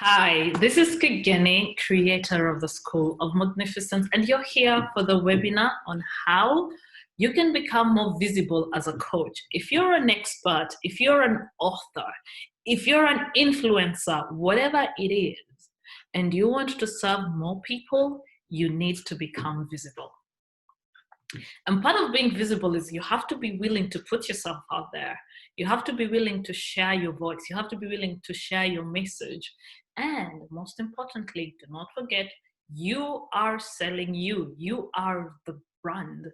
Hi, this is Kigeni, creator of the School of Magnificence, and you're here for the webinar on how you can become more visible as a coach. If you're an expert, if you're an author, if you're an influencer, whatever it is, and you want to serve more people, you need to become visible. And part of being visible is you have to be willing to put yourself out there. You have to be willing to share your voice. You have to be willing to share your message. And most importantly, do not forget, you are selling you. You are the brand.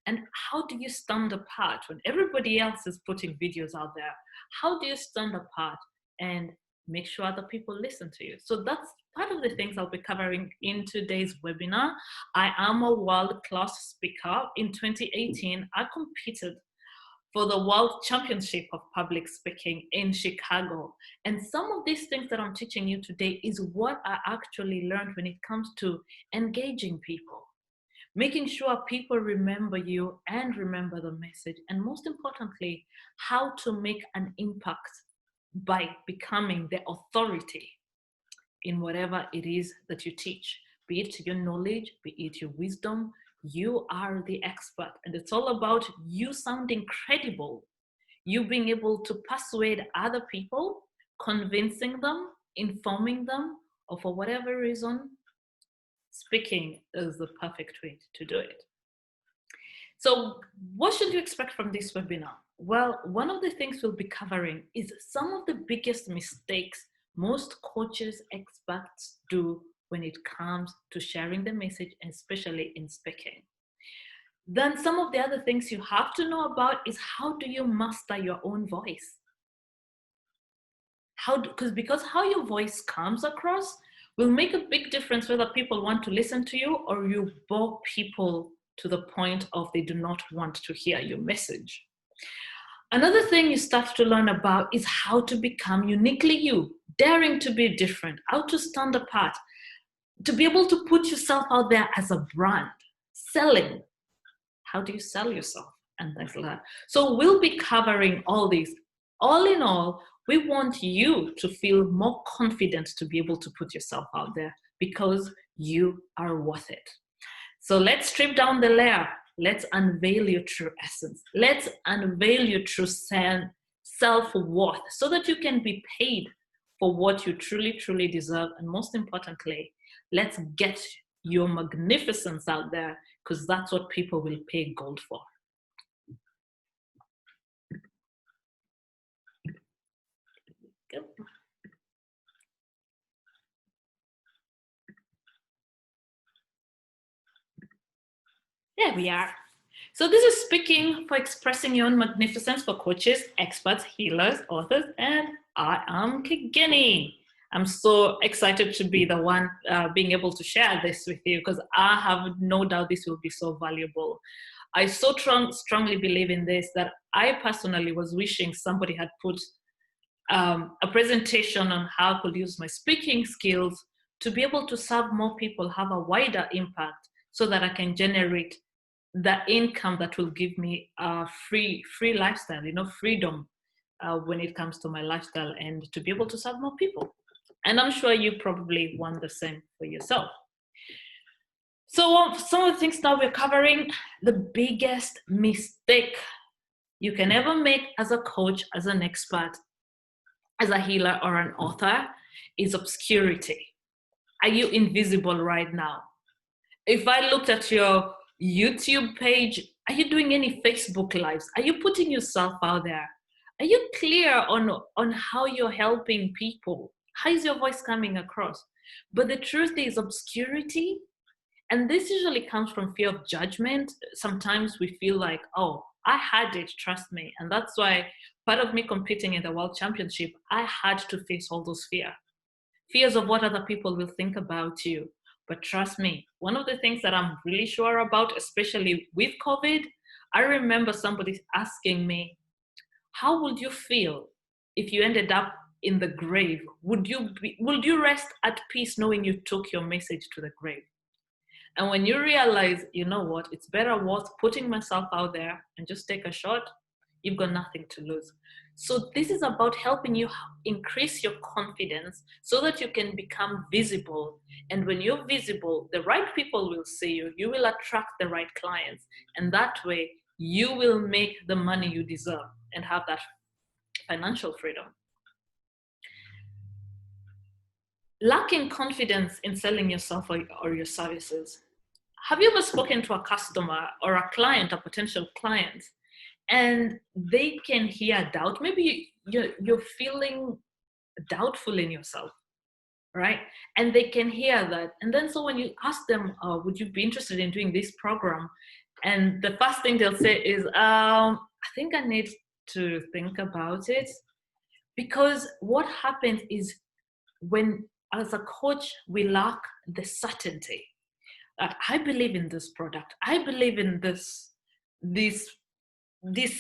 And how do you stand apart when everybody else is putting videos out there? How do you stand apart and make sure other people listen to you? So that's part of the things I'll be covering in today's webinar. I am a world-class speaker. In 2018, I competed for the World Championship of Public Speaking in Chicago. And some of these things that I'm teaching you today is what I actually learned when it comes to engaging people, making sure people remember you and remember the message, and most importantly, how to make an impact by becoming the authority in whatever it is that you teach, be it your knowledge, be it your wisdom. You are the expert, and it's all about you sounding credible, you being able to persuade other people, convincing them, informing them, or for whatever reason, speaking is the perfect way to do it. So what should you expect from this webinar? Well, one of the things we'll be covering is some of the biggest mistakes most coaches, experts do when it comes to sharing the message, especially in speaking. Then some of the other things you have to know about is how do you master your own voice? Because how your voice comes across will make a big difference whether people want to listen to you or you bore people to the point of they do not want to hear your message. Another thing you start to learn about is how to become uniquely you, daring to be different, how to stand apart, to be able to put yourself out there as a brand, selling. How do you sell yourself? And things like that. So we'll be covering all these. All in all, we want you to feel more confident to be able to put yourself out there because you are worth it. So let's strip down the layer. Let's unveil your true essence. Let's unveil your true self-worth so that you can be paid for what you truly, truly deserve. And most importantly, let's get your magnificence out there because that's what people will pay gold for. Go. There we are. So this is speaking for expressing your own magnificence for coaches, experts, healers, authors, and I am Kigeni. I'm so excited to be the one being able to share this with you because I have no doubt this will be so valuable. I so strongly believe in this that I personally was wishing somebody had put a presentation on how I could use my speaking skills to be able to serve more people, have a wider impact so that I can generate the income that will give me a free lifestyle, freedom when it comes to my lifestyle and to be able to serve more people. And I'm sure you probably want the same for yourself. So some of the things now we're covering, the biggest mistake you can ever make as a coach, as an expert, as a healer or an author is obscurity. Are you invisible right now? If I looked at your YouTube page, are you doing any Facebook lives? Are you putting yourself out there? Are you clear on how you're helping people? How is your voice coming across? But the truth is obscurity, and this usually comes from fear of judgment. Sometimes we feel like, oh, I had it, trust me. And that's why part of me competing in the World Championship, I had to face all those fears of what other people will think about you. But trust me, one of the things that I'm really sure about, especially with COVID, I remember somebody asking me, how would you feel if you ended up in the grave? Would you rest at peace knowing you took your message to the grave? And when you realize, you know what, it's better worth putting myself out there and just take a shot, you've got nothing to lose. So this is about helping you increase your confidence so that you can become visible. And when you're visible, the right people will see you. You will attract the right clients. And that way, you will make the money you deserve and have that financial freedom. Lacking confidence in selling yourself or your services. Have you ever spoken to a customer or a client, a potential client, and they can hear doubt? Maybe you're feeling doubtful in yourself, right? And they can hear that. And then so when you ask them, would you be interested in doing this program? And the first thing they'll say is, I think I need to think about it. Because what happens is when, as a coach, we lack the certainty that I believe in this product, I believe in this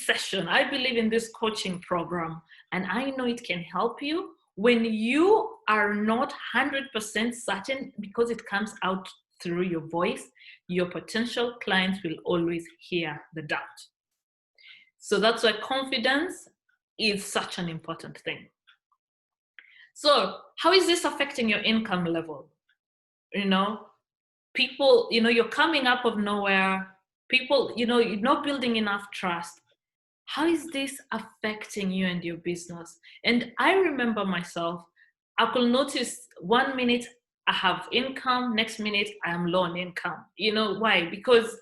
session, I believe in this coaching program, and I know it can help you. When you are not 100% certain, because it comes out through your voice, your potential clients will always hear the doubt. So that's why confidence is such an important thing. So how is this affecting your income level? People, you're coming up of nowhere. People, you're not building enough trust. How is this affecting you and your business? And I remember myself, I could notice 1 minute I have income, next minute I am low on income. Why? Because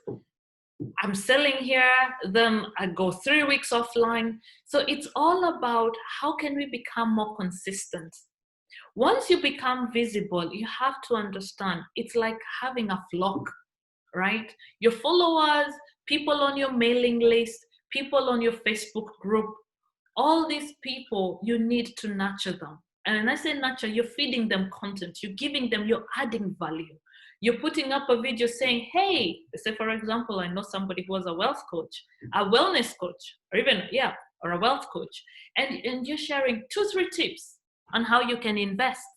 I'm selling here, then I go 3 weeks offline. So it's all about how can we become more consistent. Once you become visible, you have to understand it's like having a flock, right? Your followers, people on your mailing list, people on your Facebook group, all these people, you need to nurture them. And when I say nurture, you're feeding them content, you're giving them, you're adding value. You're putting up a video saying, hey, say for example, I know somebody who was a wealth coach, a wellness coach, or even, or a wealth coach. And you're sharing 2-3 tips on how you can invest,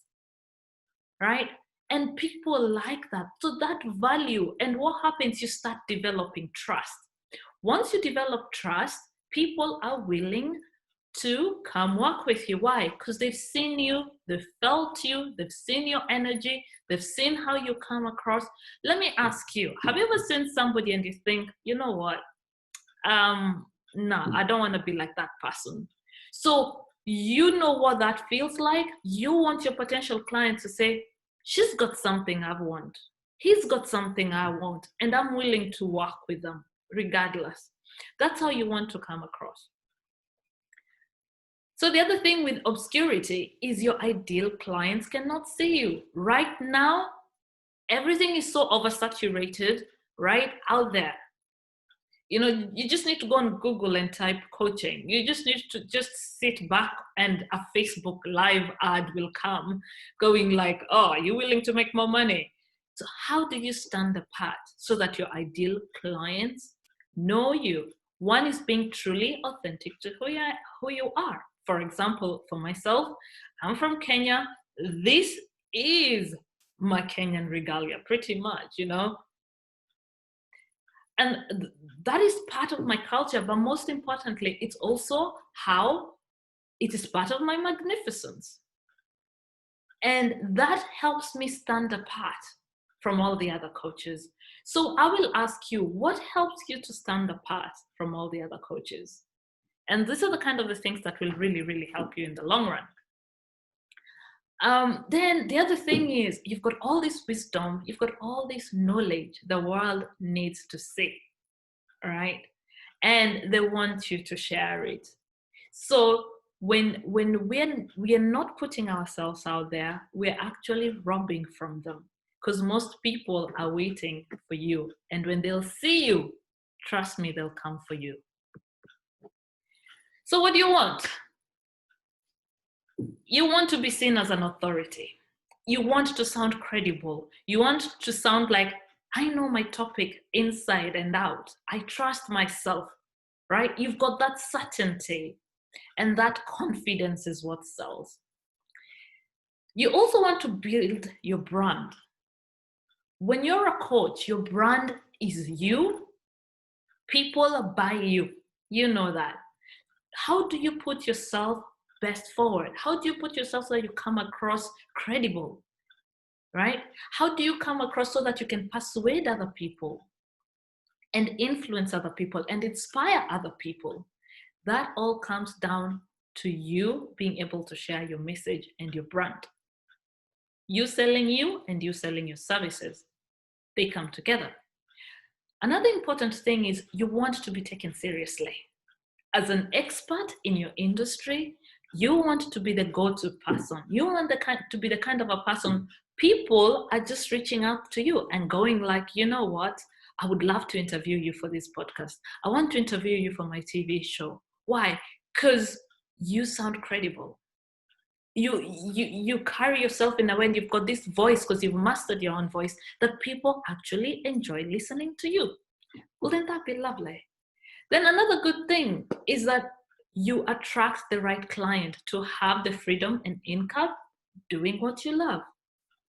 right? And people like that. So that value, and what happens, you start developing trust. Once you develop trust, people are willing to come work with you. Why? Because they've seen you, they've felt you, they've seen your energy, they've seen how you come across. Let me ask you, have you ever seen somebody and you think, you know what? No, I don't want to be like that person. So you know what that feels like. You want your potential client to say, she's got something I want. He's got something I want, and I'm willing to work with them regardless. That's how you want to come across. So the other thing with obscurity is your ideal clients cannot see you. Right now, everything is so oversaturated, right out there. You just need to go on Google and type coaching. You just need to just sit back and a Facebook live ad will come going like, oh, are you willing to make more money? So how do you stand apart so that your ideal clients know you? One is being truly authentic to who you are. For example, for myself, I'm from Kenya. This is my Kenyan regalia, pretty much, And that is part of my culture, but most importantly, it's also how it is part of my magnificence. And that helps me stand apart from all the other coaches. So I will ask you, what helps you to stand apart from all the other coaches? And these are the kind of the things that will really, really help you in the long run. Then the other thing is, you've got all this wisdom, you've got all this knowledge the world needs to see, right? And they want you to share it. So when we are not putting ourselves out there, we're actually robbing from them, because most people are waiting for you. And when they'll see you, trust me, they'll come for you. So what do you want? You want to be seen as an authority. You want to sound credible. You want to sound like, I know my topic inside and out. I trust myself, right? You've got that certainty, and that confidence is what sells. You also want to build your brand. When you're a coach, your brand is you. People buy you. You know that. How do you put yourself best forward? How do you put yourself so that you come across credible, right? How do you come across so that you can persuade other people and influence other people and inspire other people? That all comes down to you being able to share your message and your brand. You selling you and you selling your services, they come together. Another important thing is you want to be taken seriously. As an expert in your industry, you want to be the go-to person. You want to be the kind of a person people are just reaching out to you and going like, you know what? I would love to interview you for this podcast. I want to interview you for my TV show. Why? Because you sound credible. You carry yourself in a way, and you've got this voice because you've mastered your own voice that people actually enjoy listening to you. Wouldn't that be lovely? Then another good thing is that you attract the right client to have the freedom and income doing what you love.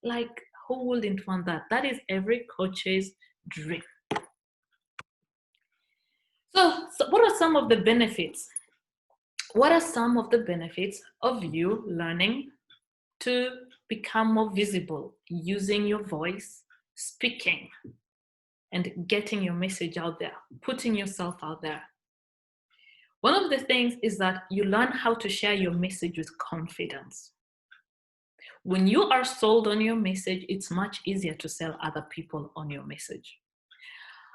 Like, who wouldn't want that? That is every coach's dream. So what are some of the benefits? What are some of the benefits of you learning to become more visible, using your voice, speaking, and getting your message out there, putting yourself out there? One of the things is that you learn how to share your message with confidence. When you are sold on your message, it's much easier to sell other people on your message.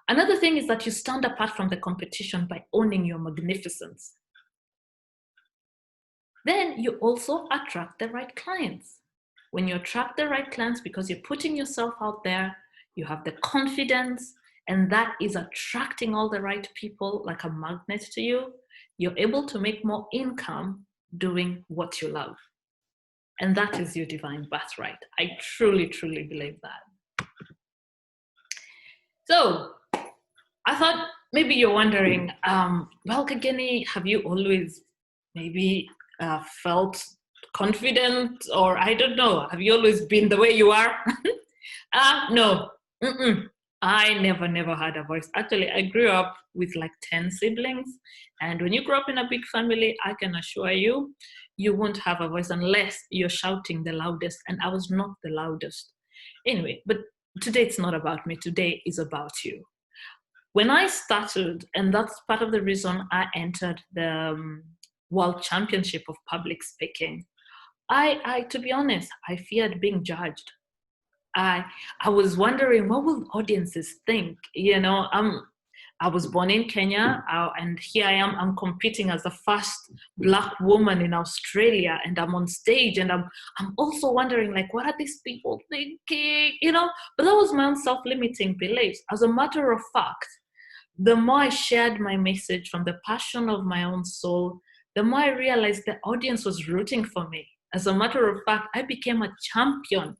Another thing is that you stand apart from the competition by owning your magnificence. Then you also attract the right clients. When you attract the right clients because you're putting yourself out there, you have the confidence, and that is attracting all the right people like a magnet to you, you're able to make more income doing what you love. And that is your divine birthright. I truly, truly believe that. So I thought maybe you're wondering, well, Kageni, have you always maybe felt confident, or I don't know, have you always been the way you are? No. I never had a voice. Actually, I grew up with like 10 siblings. And when you grow up in a big family, I can assure you, you won't have a voice unless you're shouting the loudest. And I was not the loudest. Anyway, but today it's not about me. Today is about you. When I started, and that's part of the reason I entered the World Championship of Public Speaking, I to be honest, I feared being judged. I was wondering, what will audiences think? You know, I was born in Kenya, and here I am. I'm competing as the first Black woman in Australia, and I'm on stage, and I'm also wondering, like, what are these people thinking? You know, but that was my own self-limiting beliefs. As a matter of fact, the more I shared my message from the passion of my own soul, the more I realized the audience was rooting for me. As a matter of fact, I became a champion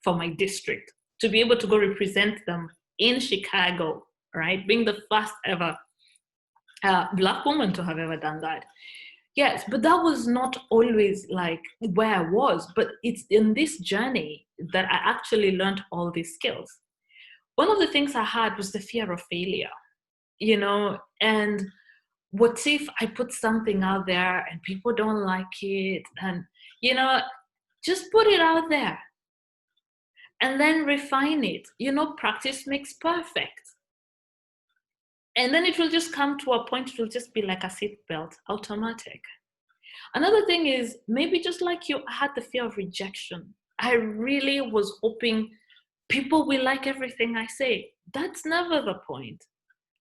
for my district to be able to go represent them in Chicago, right? Being the first ever Black woman to have ever done that. Yes, but that was not always like where I was, but it's in this journey that I actually learned all these skills. One of the things I had was the fear of failure, you know, and what if I put something out there and people don't like it? And, you know, just put it out there and then refine it. You know, practice makes perfect. And then it will just come to a point, it will just be like a seatbelt, automatic. Another thing is, maybe just like you, I had the fear of rejection. I really was hoping people will like everything I say. That's never the point,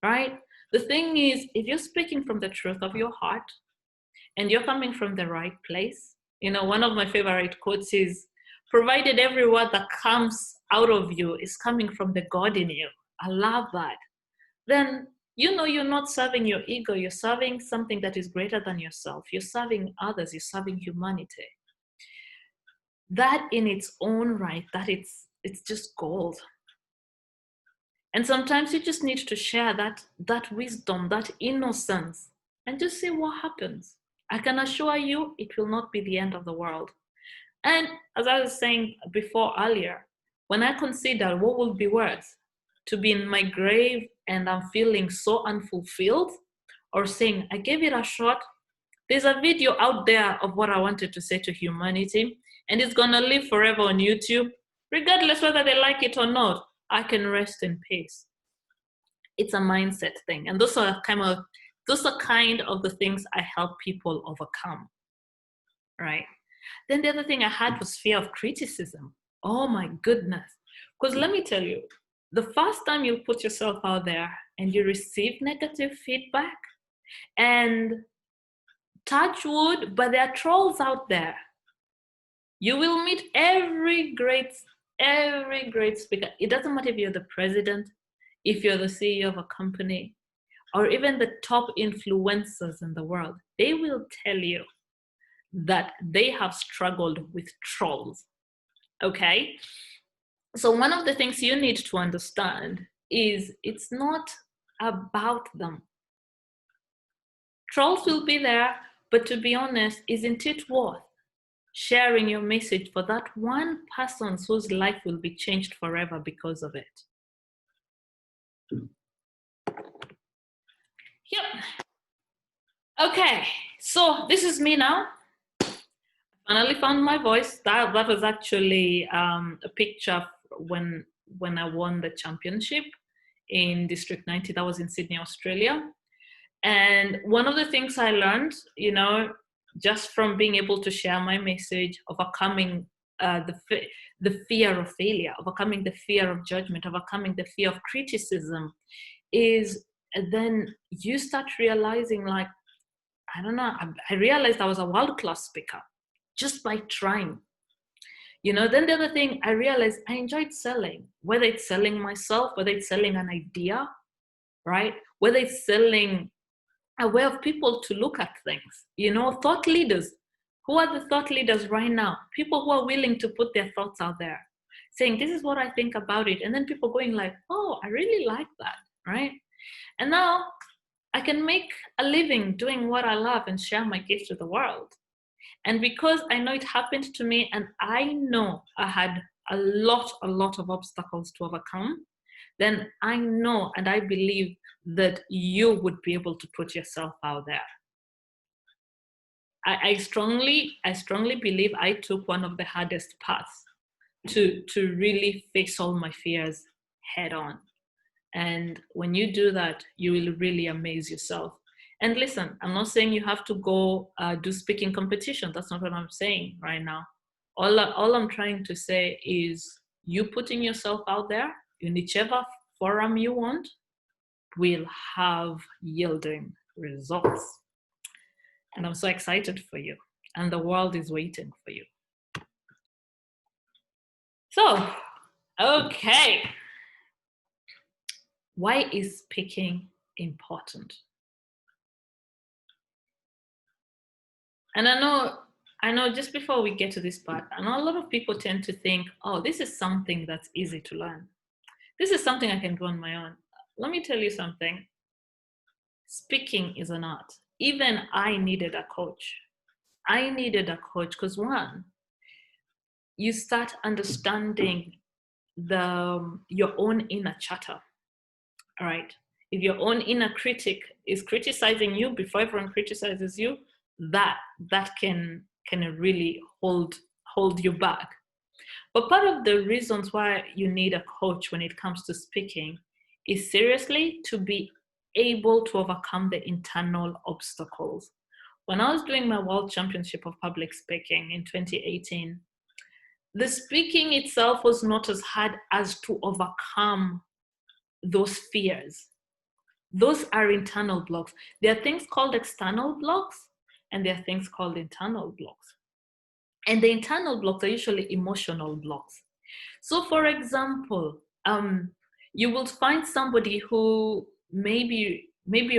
right? The thing is, if you're speaking from the truth of your heart and you're coming from the right place, you know, one of my favorite quotes is, provided every word that comes out of you is coming from the God in you. I love that. Then, you know, you're not serving your ego, you're serving something that is greater than yourself. You're serving others, you're serving humanity. That in its own right, it's just gold. And sometimes you just need to share that wisdom, that innocence, and just see what happens. I can assure you, it will not be the end of the world. And as I was saying before earlier, when I consider what will be worse, to be in my grave and I'm feeling so unfulfilled, or saying, I gave it a shot, There's a video out there of what I wanted to say to humanity, and it's gonna live forever on YouTube, regardless whether they like it or not. I can rest in peace. It's a mindset thing, and those are kind of the things I help people overcome, right? Then the other thing I had was fear of criticism. Oh my goodness. Because let me tell you, the first time you put yourself out there and you receive negative feedback, and touch wood, but there are trolls out there. You will meet every great speaker. It doesn't matter if you're the president, if you're the CEO of a company, or even the top influencers in the world. They will tell you that they have struggled with trolls, okay? So one of the things you need to understand is it's not about them. Trolls will be there, but to be honest, isn't it worth sharing your message for that one person whose life will be changed forever because of it? Yep. Okay, so this is me now. Finally found my voice. That was actually a picture when I won the championship in District 90. That was in Sydney, Australia. And one of the things I learned, you know, just from being able to share my message, overcoming the fear of failure, overcoming the fear of judgment, overcoming the fear of criticism, is then you start realizing, like, I don't know, I realized I was a world-class speaker just by trying. You know, then the other thing I realized, I enjoyed selling, whether it's selling myself, whether it's selling an idea, right? Whether it's selling a way of people to look at things. You know, thought leaders. Who are the thought leaders right now? People who are willing to put their thoughts out there, saying, this is what I think about it. And then people going like, oh, I really like that, right? And now I can make a living doing what I love and share my gift to the world. And because I know it happened to me, and I know I had a lot of obstacles to overcome, then I know and I believe that you would be able to put yourself out there. I strongly believe I took one of the hardest paths to really face all my fears head on. And when you do that, you will really amaze yourself. And listen, I'm not saying you have to go do speaking competition. That's not what I'm saying right now. All I'm trying to say is you putting yourself out there in whichever forum you want will have yielding results. And I'm so excited for you. And the world is waiting for you. So, okay. Why is speaking important? And I know just before we get to this part, I know a lot of people tend to think, oh, this is something that's easy to learn. This is something I can do on my own. Let me tell you something. Speaking is an art. Even I needed a coach. I needed a coach because, one, you start understanding your own inner chatter. All right. If your own inner critic is criticizing you before everyone criticizes you, that can really hold you back. But part of the reasons why you need a coach when it comes to speaking is seriously to be able to overcome the internal obstacles. When I was doing my World Championship of Public Speaking in 2018, the speaking itself was not as hard as to overcome those fears. Those are internal blocks. There are things called external blocks, and there are things called internal blocks. And the internal blocks are usually emotional blocks. So for example, you will find somebody who maybe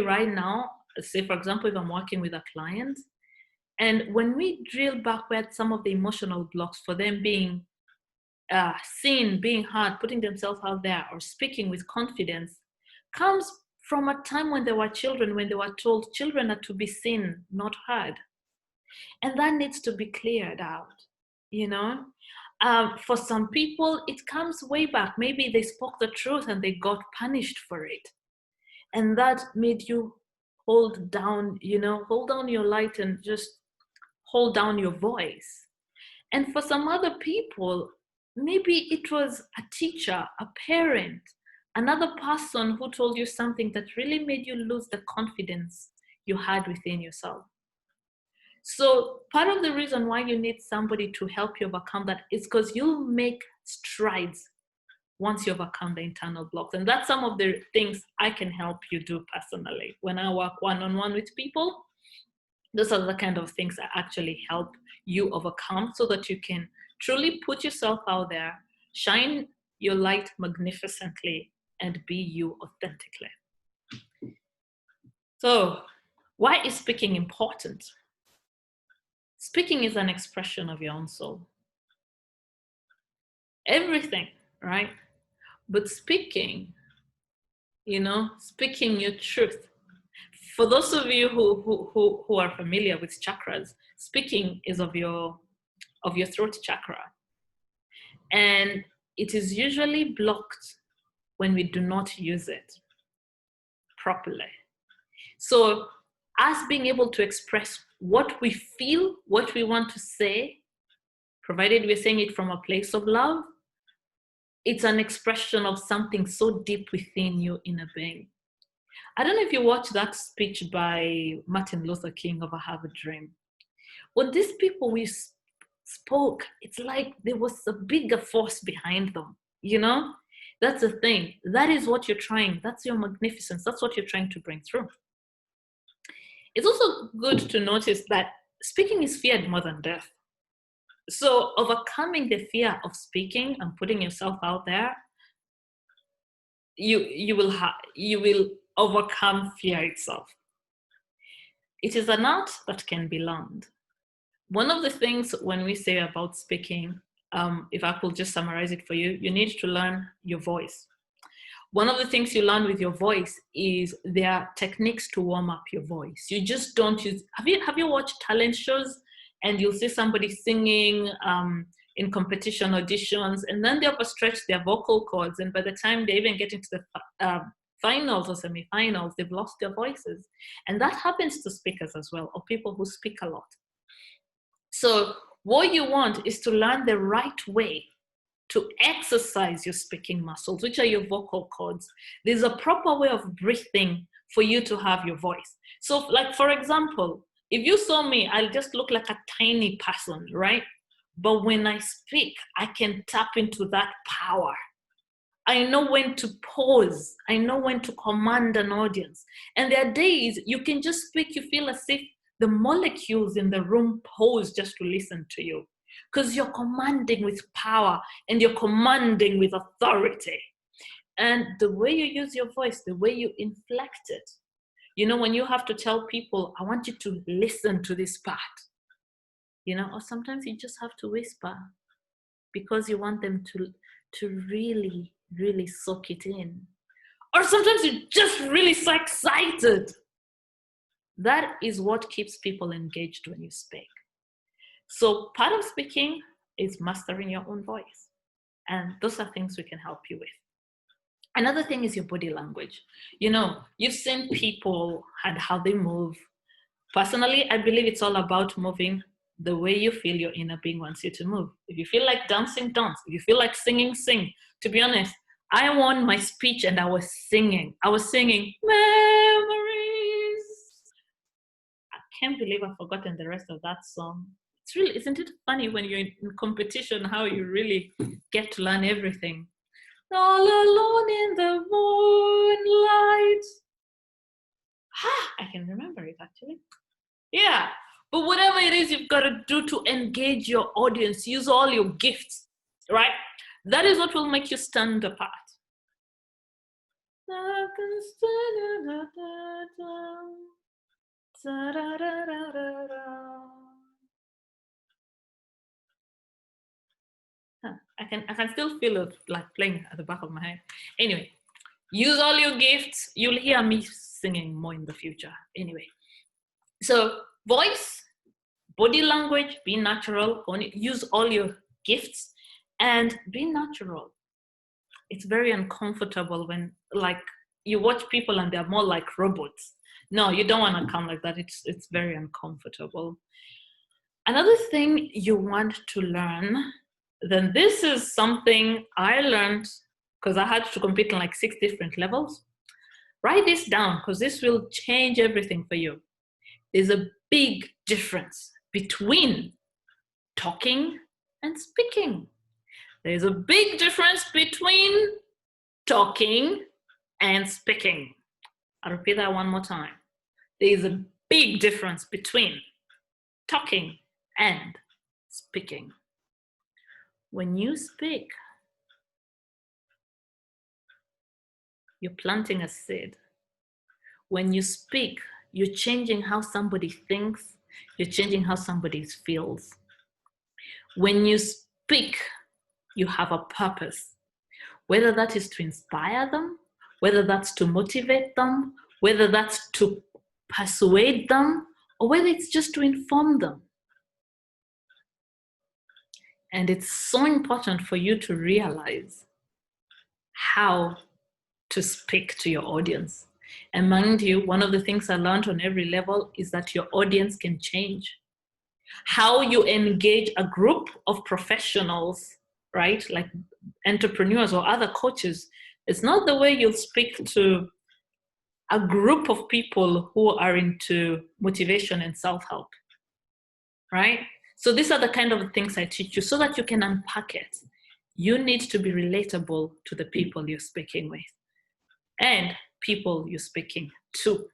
right now, say for example, if I'm working with a client, and when we drill backward some of the emotional blocks for them being seen, being heard, putting themselves out there, or speaking with confidence, comes from a time when they were children, when they were told children are to be seen, not heard. And that needs to be cleared out, you know? For some people, it comes way back. Maybe they spoke the truth and they got punished for it. And that made you hold down, hold down your light and just hold down your voice. And for some other people, maybe it was a teacher, a parent, another person who told you something that really made you lose the confidence you had within yourself. So part of the reason why you need somebody to help you overcome that is because you'll make strides once you overcome the internal blocks. And that's some of the things I can help you do personally. When I work one-on-one with people, those are the kind of things that actually help you overcome so that you can truly put yourself out there, shine your light magnificently, and be you authentically. So, why is speaking important? Speaking is an expression of your own soul. Everything, right? But speaking, speaking your truth. For those of you who are familiar with chakras, speaking is of your throat chakra. And it is usually blocked when we do not use it properly. So us being able to express what we feel, what we want to say, provided we're saying it from a place of love, it's an expression of something so deep within you in a being. I don't know if you watched that speech by Martin Luther King of I Have a Dream. When these people we spoke, it's like there was a bigger force behind them, That's the thing. That is what you're trying. That's your magnificence. That's what you're trying to bring through. It's also good to notice that speaking is feared more than death. So overcoming the fear of speaking and putting yourself out there, you will overcome fear itself. It is an art that can be learned. One of the things when we say about speaking, if I could just summarize it for you, you need to learn your voice. One of the things you learn with your voice is there are techniques to warm up your voice. You just don't use, have you watched talent shows and you'll see somebody singing in competition auditions and then they overstretch their vocal cords and by the time they even get into the finals or semi-finals, they've lost their voices. And that happens to speakers as well, or people who speak a lot. So what you want is to learn the right way to exercise your speaking muscles, which are your vocal cords. There's a proper way of breathing for you to have your voice. So like, for example, if you saw me, I'll just look like a tiny person, right? But when I speak, I can tap into that power. I know when to pause. I know when to command an audience. And there are days you can just speak, you feel as if the molecules in the room pause just to listen to you. Because you're commanding with power and you're commanding with authority. And the way you use your voice, the way you inflect it, when you have to tell people, I want you to listen to this part, or sometimes you just have to whisper because you want them to really, really soak it in. Or sometimes you're just really so excited. That is what keeps people engaged when you speak. So part of speaking is mastering your own voice. And those are things we can help you with. Another thing is your body language. You've seen people and how they move. Personally, I believe it's all about moving the way you feel your inner being wants you to move. If you feel like dancing, dance. If you feel like singing, sing. To be honest, I won my speech and I was singing. Memories. I can't believe I've forgotten the rest of that song. It's really, isn't it funny when you're in competition, how you really get to learn everything? All alone in the moonlight. I can remember it actually. Yeah, but whatever it is you've got to do to engage your audience, use all your gifts, right? That is what will make you stand apart. I can still feel it like playing at the back of my head. Anyway, use all your gifts. You'll hear me singing more in the future. Anyway, so voice, body language, be natural. Use all your gifts and be natural. It's very uncomfortable when like you watch people and they're more like robots. No, you don't want to come like that. It's very uncomfortable. Another thing you want to learn, then this is something I learned because I had to compete on like 6 different levels. Write this down because this will change everything for you. There's a big difference between talking and speaking. There's a big difference between talking and speaking. I'll repeat that one more time. There's a big difference between talking and speaking. When you speak, you're planting a seed. When you speak, you're changing how somebody thinks, you're changing how somebody feels. When you speak, you have a purpose, whether that is to inspire them, whether that's to motivate them, whether that's to persuade them, or whether it's just to inform them. And it's so important for you to realize how to speak to your audience. And mind you, one of the things I learned on every level is that your audience can change. How you engage a group of professionals, right, like entrepreneurs or other coaches, it's not the way you'll speak to a group of people who are into motivation and self-help, right? So these are the kind of things I teach you so that you can unpack it. You need to be relatable to the people you're speaking with and people you're speaking to.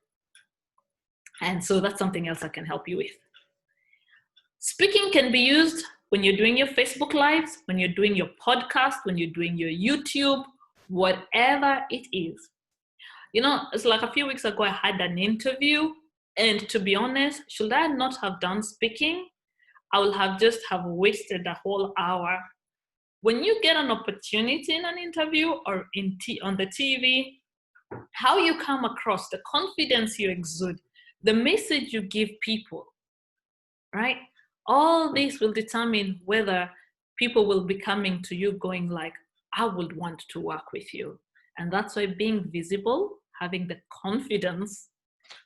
And so that's something else I can help you with. Speaking can be used when you're doing your Facebook Lives, when you're doing your podcast, when you're doing your YouTube, whatever it is. You know, it's like a few weeks ago, I had an interview, and to be honest, should I not have done speaking, I will have just have wasted a whole hour. When you get an opportunity in an interview or on the TV, how you come across, the confidence you exude, the message you give people, right? All this will determine whether people will be coming to you going like, I would want to work with you. And that's why being visible, having the confidence,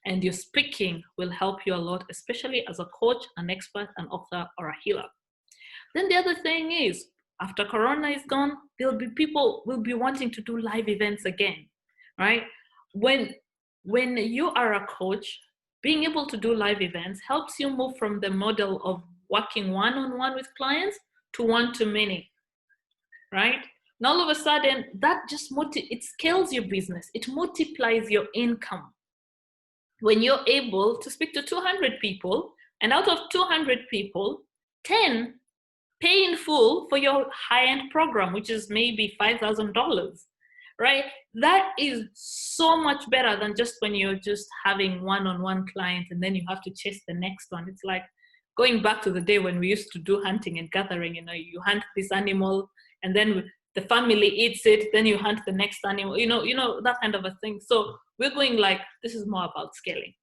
and your speaking will help you a lot, especially as a coach, an expert, an author, or a healer. Then the other thing is, after Corona is gone, there'll be people will be wanting to do live events again, right? When you are a coach, being able to do live events helps you move from the model of working one-on-one with clients to one-to-many, right? And all of a sudden, that just it scales your business. It multiplies your income. When you're able to speak to 200 people, and out of 200 people, 10 pay in full for your high-end program, which is maybe $5,000, right? That is so much better than just when you're just having one-on-one clients and then you have to chase the next one. It's like going back to the day when we used to do hunting and gathering. You know, you hunt this animal and then the family eats it, then you hunt the next animal, you know, that kind of a thing. So we're going like, this is more about scaling.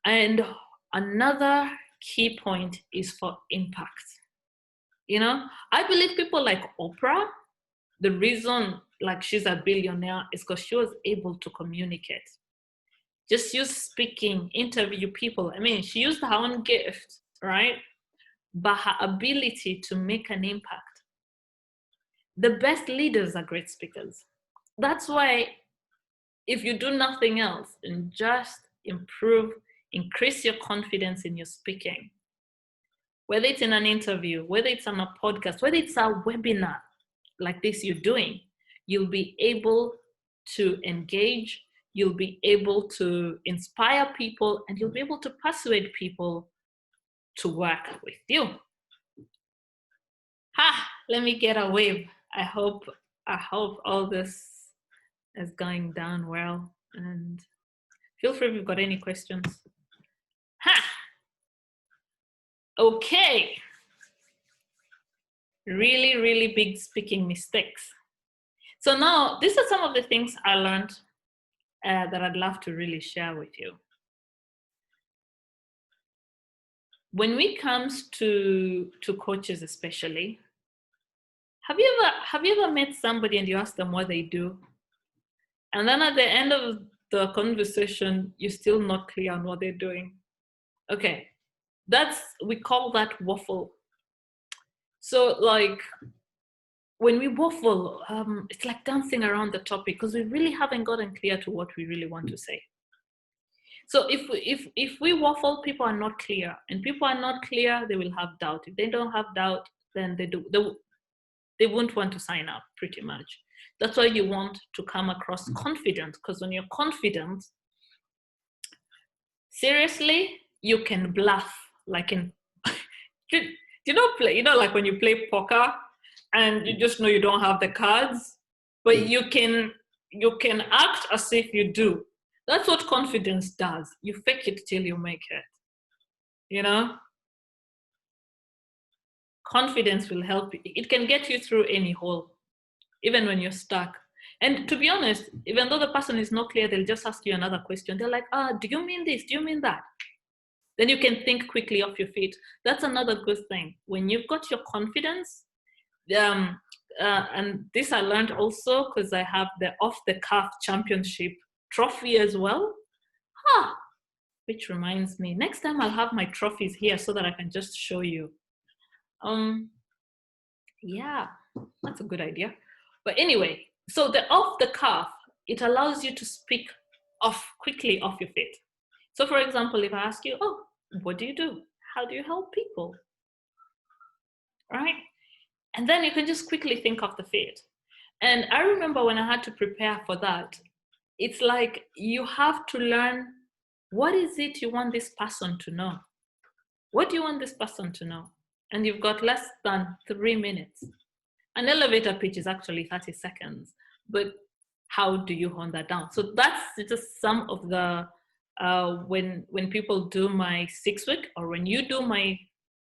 And another key point is for impact. You know, I believe people like Oprah, the reason like she's a billionaire is because she was able to communicate. Just use speaking, interview people. I mean, she used her own gift, right? But her ability to make an impact. The best leaders are great speakers. That's why if you do nothing else and just increase your confidence in your speaking, whether it's in an interview, whether it's on a podcast, whether it's a webinar like this you're doing, you'll be able to engage, you'll be able to inspire people, and you'll be able to persuade people to work with you. Let me get a wave. I hope all this is going down well, and feel free if you've got any questions. Okay. Really, really big speaking mistakes. So now, these are some of the things I learned that I'd love to really share with you. When it comes to coaches especially, have you ever met somebody and you ask them what they do? And then at the end of the conversation, you're still not clear on what they're doing. Okay, we call that waffle. So like when we waffle, it's like dancing around the topic because we really haven't gotten clear to what we really want to say. So if we waffle, people are not clear, and people are not clear, they will have doubt. If they don't have doubt, then they won't want to sign up, pretty much. That's why you want to come across confident, because when you're confident, seriously, you can bluff. Like in, like when you play poker and you just know you don't have the cards, but you can act as if you do. That's what confidence does. You fake it till you make it. You know? Confidence will help you. It can get you through any hole, even when you're stuck. And to be honest, even though the person is not clear, they'll just ask you another question. They're like, do you mean this? Do you mean that? Then you can think quickly off your feet. That's another good thing. When you've got your confidence, and this I learned also because I have the Off the Cuff Championship trophy as well. Which reminds me, next time I'll have my trophies here so that I can just show you. Yeah, that's a good idea. But anyway, so the Off the Cuff, it allows you to speak quickly off your feet. So for example, if I ask you, what do you do? How do you help people? Right? And then you can just quickly think off the feet. And I remember when I had to prepare for that, it's like you have to learn, what is it you want this person to know? What do you want this person to know? And you've got less than 3 minutes. An elevator pitch is actually 30 seconds, but how do you hone that down? So that's just some of the, when people do my 6-week, or when you do my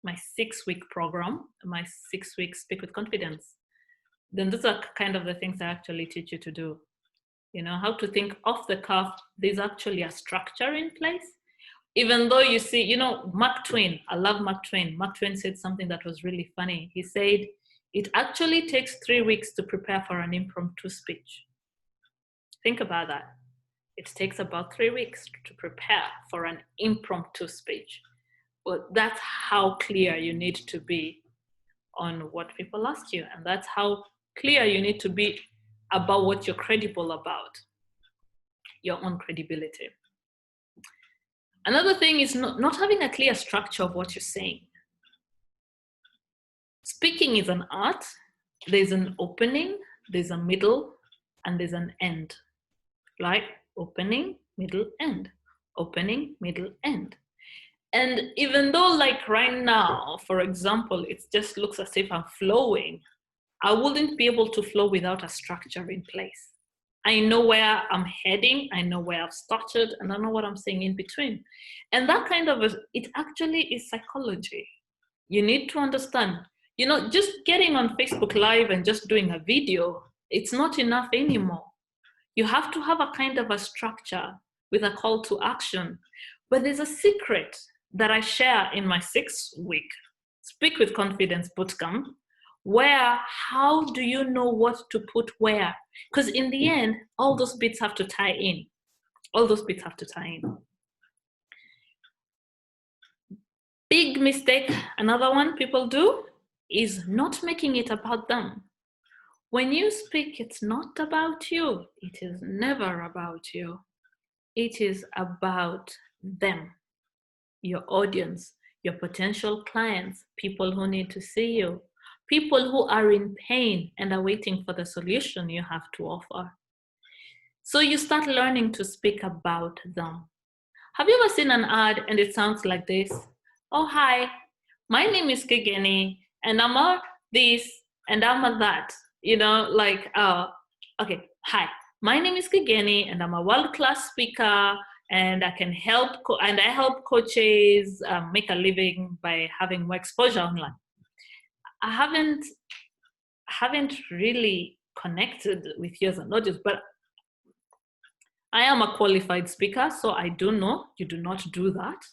6-week program, my 6-week Speak with Confidence, then those are kind of the things I actually teach you to do. You know, how to think off the cuff. There's actually a structure in place. Even though you see, Mark Twain, I love Mark Twain. Mark Twain said something that was really funny. He said, it actually takes 3 weeks to prepare for an impromptu speech. Think about that. It takes about 3 weeks to prepare for an impromptu speech. Well, that's how clear you need to be on what people ask you. And that's how clear you need to be about what you're credible about, your own credibility. Another thing is not having a clear structure of what you're saying. Speaking is an art. There's an opening, there's a middle, and there's an end. Right? Opening, middle, end. Opening, middle, end. And even though like right now, for example, it just looks as if I'm flowing, I wouldn't be able to flow without a structure in place. I know where I'm heading, I know where I've started, and I know what I'm saying in between. And that kind of, it actually is psychology. You need to understand, just getting on Facebook Live and just doing a video, it's not enough anymore. You have to have a kind of a structure with a call to action. But there's a secret that I share in my 6-week Speak with Confidence bootcamp, where how do you know what to put where? Because in the end, all those bits have to tie in. All those bits have to tie in. Big mistake, another one people do, is not making it about them. When you speak, it's not about you. It is never about you. It is about them, your audience, your potential clients, people who need to see you, people who are in pain and are waiting for the solution you have to offer. So you start learning to speak about them. Have you ever seen an ad and it sounds like this? Oh, hi, my name is Kigeni, and I'm a this and I'm a that. Okay, hi, my name is Kigeni, and I'm a world-class speaker, and I help coaches make a living by having more exposure online. I haven't really connected with you as an audience, but I am a qualified speaker, so I do know you do not do that.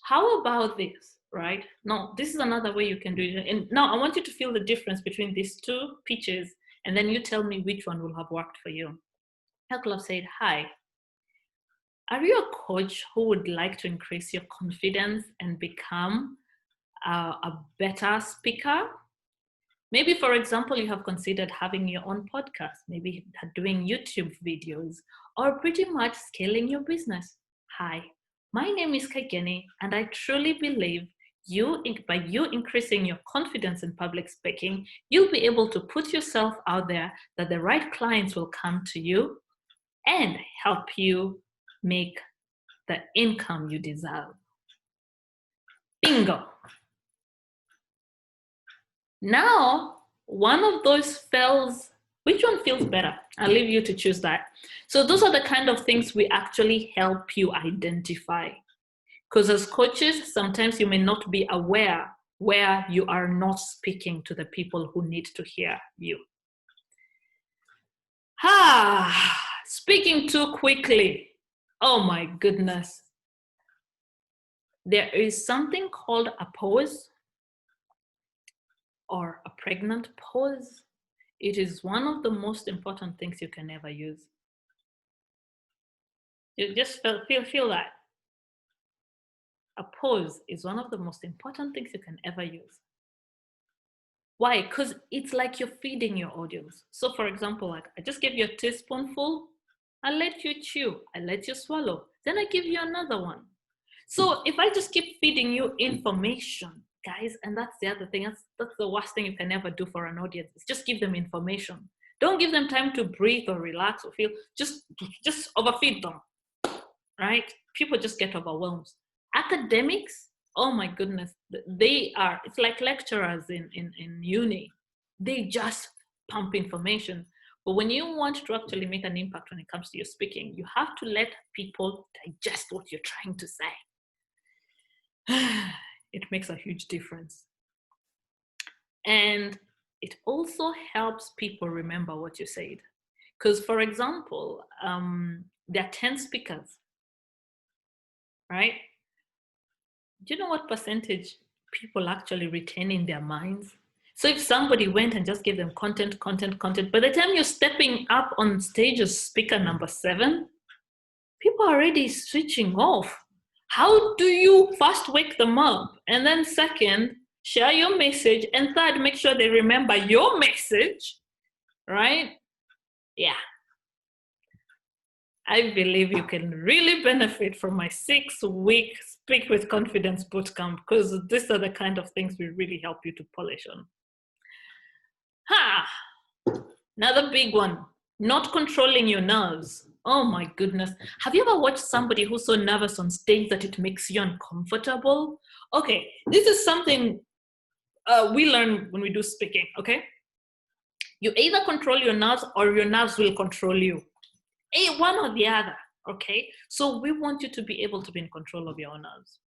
How about this, right? No, this is another way you can do it. And now I want you to feel the difference between these two pitches, and then you tell me which one will have worked for you. Health Club said, hi, are you a coach who would like to increase your confidence and become a better speaker? Maybe, for example, you have considered having your own podcast, maybe doing YouTube videos, or pretty much scaling your business. Hi, my name is Kageni, and I truly believe by you increasing your confidence in public speaking, you'll be able to put yourself out there that the right clients will come to you and help you make the income you deserve. Bingo. Now, one of those feels, which one feels better? I'll leave you to choose that. So those are the kind of things we actually help you identify. Because as coaches, sometimes you may not be aware where you are not speaking to the people who need to hear you. Speaking too quickly. Oh my goodness. There is something called a pause or a pregnant pause. It is one of the most important things you can ever use. You just feel that. A pause is one of the most important things you can ever use. Why? Because it's like you're feeding your audience. So for example, like I just gave you a teaspoonful, I let you chew, I let you swallow, then I give you another one. So if I just keep feeding you information, guys, and that's the other thing, that's the worst thing you can ever do for an audience, is just give them information. Don't give them time to breathe or relax or feel, just overfeed them, right? People just get overwhelmed. Academics, oh my goodness, it's like lecturers in uni. They just pump information. But when you want to actually make an impact when it comes to your speaking, you have to let people digest what you're trying to say. It makes a huge difference. And it also helps people remember what you said. Because, for example, there are 10 speakers, right? Do you know what percentage people actually retain in their minds? So if somebody went and just gave them content, by the time you're stepping up on stage as speaker number 7, people are already switching off. How do you first wake them up? And then second, share your message. And third, make sure they remember your message, right? Yeah. I believe you can really benefit from my 6-week Speak with Confidence bootcamp, because these are the kind of things we really help you to polish on. Another big one, not controlling your nerves. Oh my goodness. Have you ever watched somebody who's so nervous on stage that it makes you uncomfortable? Okay, this is something we learn when we do speaking, okay? You either control your nerves or your nerves will control you. One or the other, okay? So we want you to be able to be in control of your own nerves.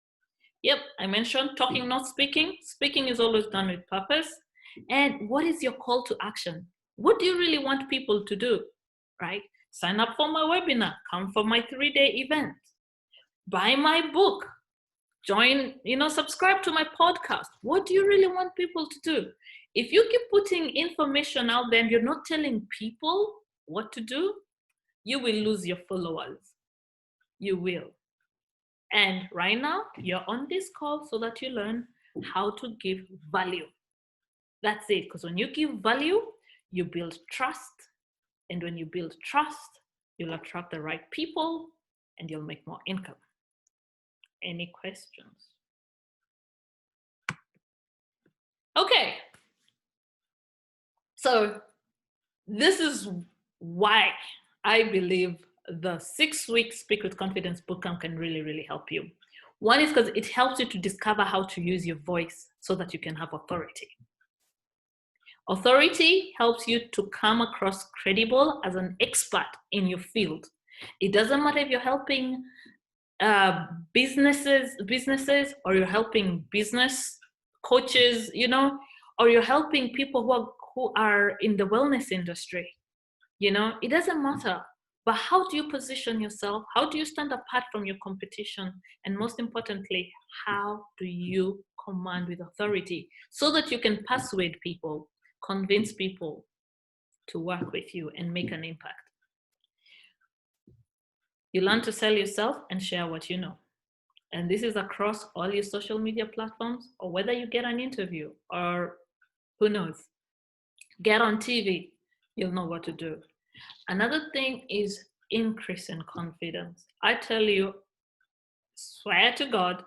Yep, I mentioned talking, not speaking. Speaking is always done with purpose. And what is your call to action? What do you really want people to do, right? Sign up for my webinar, come for my 3-day event, buy my book, join, subscribe to my podcast. What do you really want people to do? If you keep putting information out there and you're not telling people what to do, you will lose your followers. You will. And right now, you're on this call so that you learn how to give value. That's it. Because when you give value, you build trust. And when you build trust, you'll attract the right people and you'll make more income. Any questions? Okay. So this is why I believe the 6-week Speak with Confidence bootcamp can really, really help you. One is because it helps you to discover how to use your voice so that you can have authority. Authority helps you to come across credible as an expert in your field. It doesn't matter if you're helping businesses, or you're helping business coaches, or you're helping people who are in the wellness industry. It doesn't matter. But how do you position yourself? How do you stand apart from your competition? And most importantly, how do you command with authority so that you can persuade people, convince people to work with you and make an impact? You learn to sell yourself and share what you know. And this is across all your social media platforms, or whether you get an interview or who knows, get on TV, you'll know what to do. Another thing is increase in confidence. I tell you, swear to God,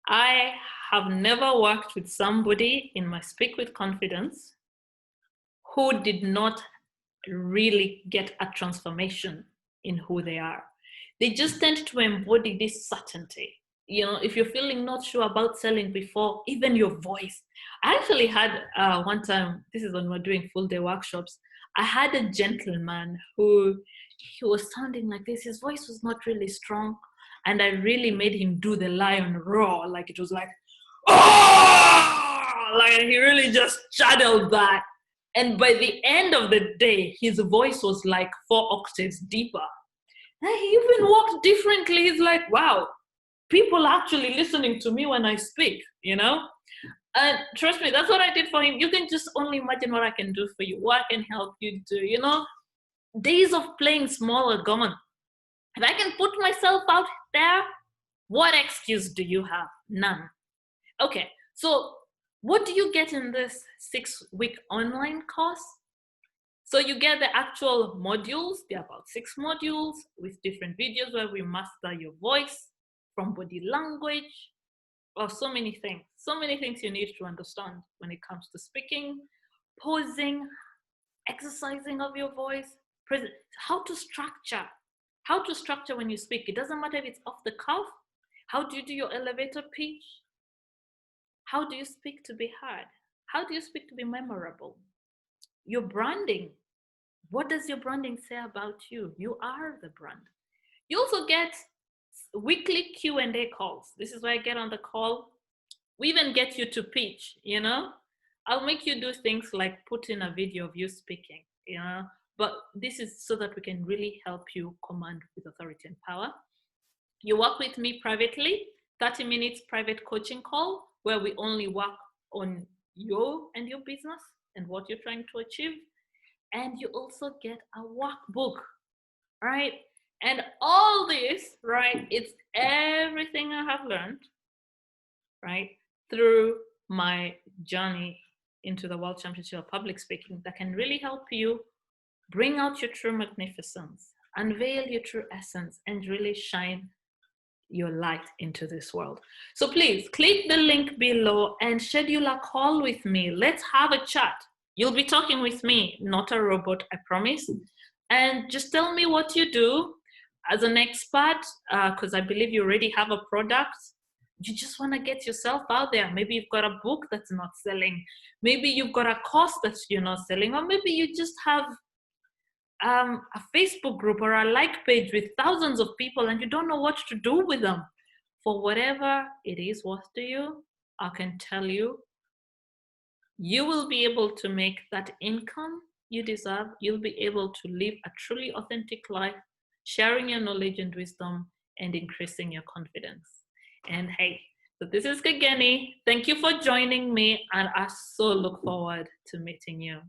I have never worked with somebody in my Speak with Confidence who did not really get a transformation in who they are. They just tend to embody this certainty. You know, if you're feeling not sure about selling before, even your voice. I actually had one time, this is when we're doing full day workshops, I had a gentleman who he was sounding like this. His voice was not really strong. And I really made him do the lion roar. Like it was like, oh! Like he really just channeled that. And by the end of the day, his voice was like 4 octaves deeper. And he even walked differently. He's like, wow, people are actually listening to me when I speak, you know? And trust me, that's what I did for him. You can just only imagine what I can do for you, what I can help you do, you know? Days of playing small are gone. If I can put myself out there, what excuse do you have? None. Okay, so what do you get in this 6-week online course? So you get the actual modules. There are about 6 modules with different videos where we master your voice, from body language, or so many things you need to understand when it comes to speaking, posing, exercising of your voice, how to structure when you speak. It doesn't matter if it's off the cuff. How do you do your elevator pitch? How do you speak to be heard? How do you speak to be memorable? Your branding. What does your branding say about you? You are the brand. You also get weekly Q&A calls. This is where I get on the call. We even get you to pitch, you know? I'll make you do things like put in a video of you speaking, you know? But this is so that we can really help you command with authority and power. You work with me privately, 30 minutes private coaching call, where we only work on you and your business and what you're trying to achieve. And you also get a workbook, right? And all this, right, it's everything I have learned, right, through my journey into the World Championship of Public Speaking that can really help you bring out your true magnificence, unveil your true essence, and really shine your light into this world. So please click the link below and schedule a call with me. Let's have a chat. You'll be talking with me, not a robot, I promise. And just tell me what you do as an expert, because I believe you already have a product. You just want to get yourself out there. Maybe you've got a book that's not selling. Maybe you've got a course that you're not selling. Or maybe you just have a Facebook group or a like page with thousands of people and you don't know what to do with them. For whatever it is worth to you, I can tell you, you will be able to make that income you deserve. You'll be able to live a truly authentic life, sharing your knowledge and wisdom and increasing your confidence. And hey, so this is Kageni. Thank you for joining me, and I so look forward to meeting you.